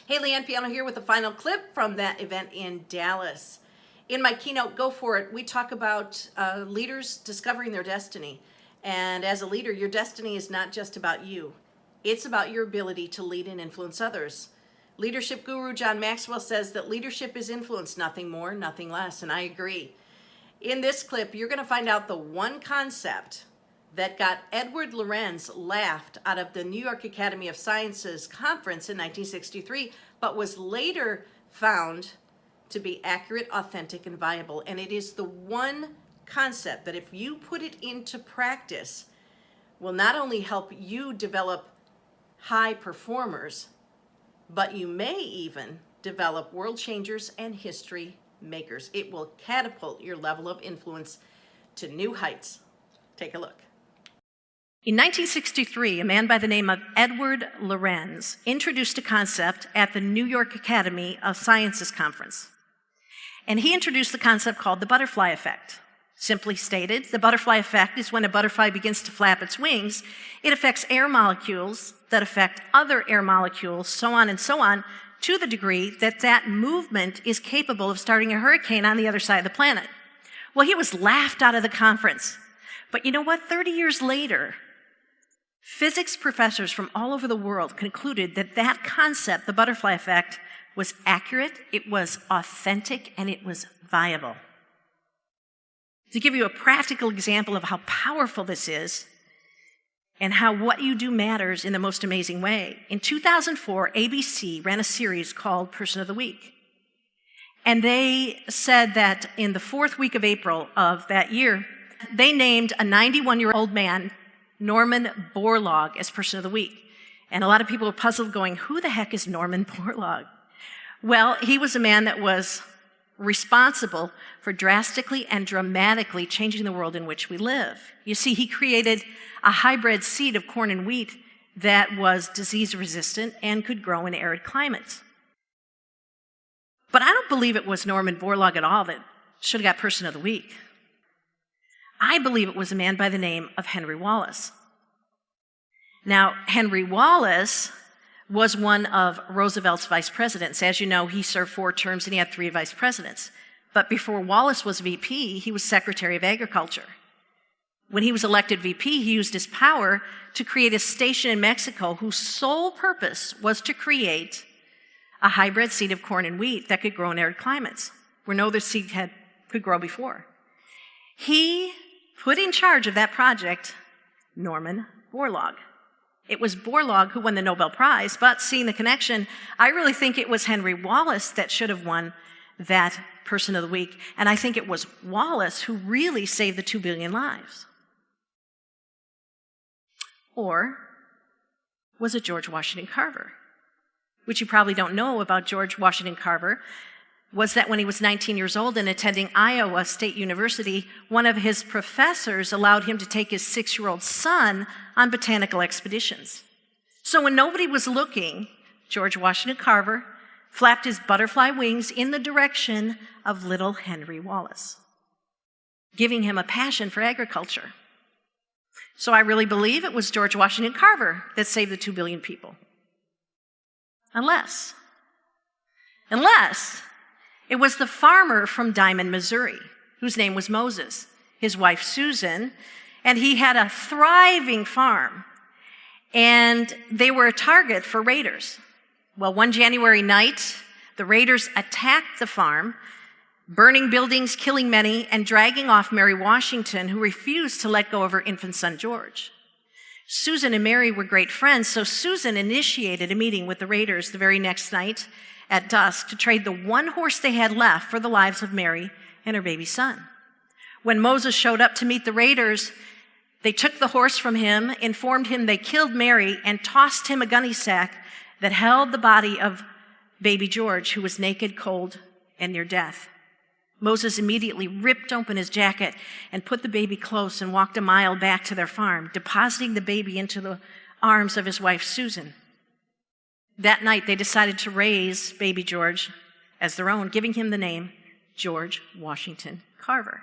Hey, Leanne Piano here with the final clip from that event in Dallas. In my keynote, Go For It, we talk about leaders discovering their destiny. And as a leader, your destiny is not just about you. It's about your ability to lead and influence others. Leadership guru John Maxwell says that leadership is influence, nothing more, nothing less, and I agree. In this clip, you're going to find out the one concept that got Edward Lorenz laughed out of the New York Academy of Sciences conference in 1963, but was later found to be accurate, authentic, and viable. And it is the one concept that if you put it into practice, will not only help you develop high performers, but you may even develop world changers and history makers. It will catapult your level of influence to new heights. Take a look. In 1963, a man by the name of Edward Lorenz introduced a concept at the New York Academy of Sciences conference. And he introduced the concept called the butterfly effect. Simply stated, the butterfly effect is when a butterfly begins to flap its wings, it affects air molecules that affect other air molecules, so on, to the degree that that movement is capable of starting a hurricane on the other side of the planet. Well, he was laughed out of the conference. But you know what? 30 years later, physics professors from all over the world concluded that that concept, the butterfly effect, was accurate, it was authentic, and it was viable. To give you a practical example of how powerful this is and how what you do matters in the most amazing way, in 2004, ABC ran a series called Person of the Week. And they said that in the fourth week of April of that year, they named a 91-year-old man, Norman Borlaug, as Person of the Week. And a lot of people were puzzled going, who the heck is Norman Borlaug? Well, he was a man that was responsible for drastically and dramatically changing the world in which we live. You see, he created a hybrid seed of corn and wheat that was disease resistant and could grow in arid climates. But I don't believe it was Norman Borlaug at all that should have got Person of the Week. I believe it was a man by the name of Henry Wallace. Now, Henry Wallace was one of Roosevelt's vice presidents. As you know, he served 4 terms and he had 3 vice presidents. But before Wallace was VP, he was Secretary of Agriculture. When he was elected VP, he used his power to create a station in Mexico whose sole purpose was to create a hybrid seed of corn and wheat that could grow in arid climates, where no other seed could grow before. He put in charge of that project Norman Borlaug. It was Borlaug who won the Nobel Prize, but seeing the connection, I really think it was Henry Wallace that should have won that Person of the Week, and I think it was Wallace who really saved the 2 billion lives. Or was it George Washington Carver? Which you probably don't know about George Washington Carver was that when he was 19 years old and attending Iowa State University, one of his professors allowed him to take his 6-year-old son on botanical expeditions. So when nobody was looking, George Washington Carver flapped his butterfly wings in the direction of little Henry Wallace, giving him a passion for agriculture. So I really believe it was George Washington Carver that saved the 2 billion people. Unless it was the farmer from Diamond, Missouri, whose name was Moses, his wife Susan, and he had a thriving farm, and they were a target for raiders. Well, one January night, the raiders attacked the farm, burning buildings, killing many, and dragging off Mary Washington, who refused to let go of her infant son, George. Susan and Mary were great friends, so Susan initiated a meeting with the raiders the very next night at dusk to trade the one horse they had left for the lives of Mary and her baby son. When Moses showed up to meet the raiders, they took the horse from him, informed him they killed Mary, and tossed him a gunny sack that held the body of baby George, who was naked, cold, and near death. Moses immediately ripped open his jacket and put the baby close and walked a mile back to their farm, depositing the baby into the arms of his wife, Susan. That night, they decided to raise baby George as their own, giving him the name George Washington Carver.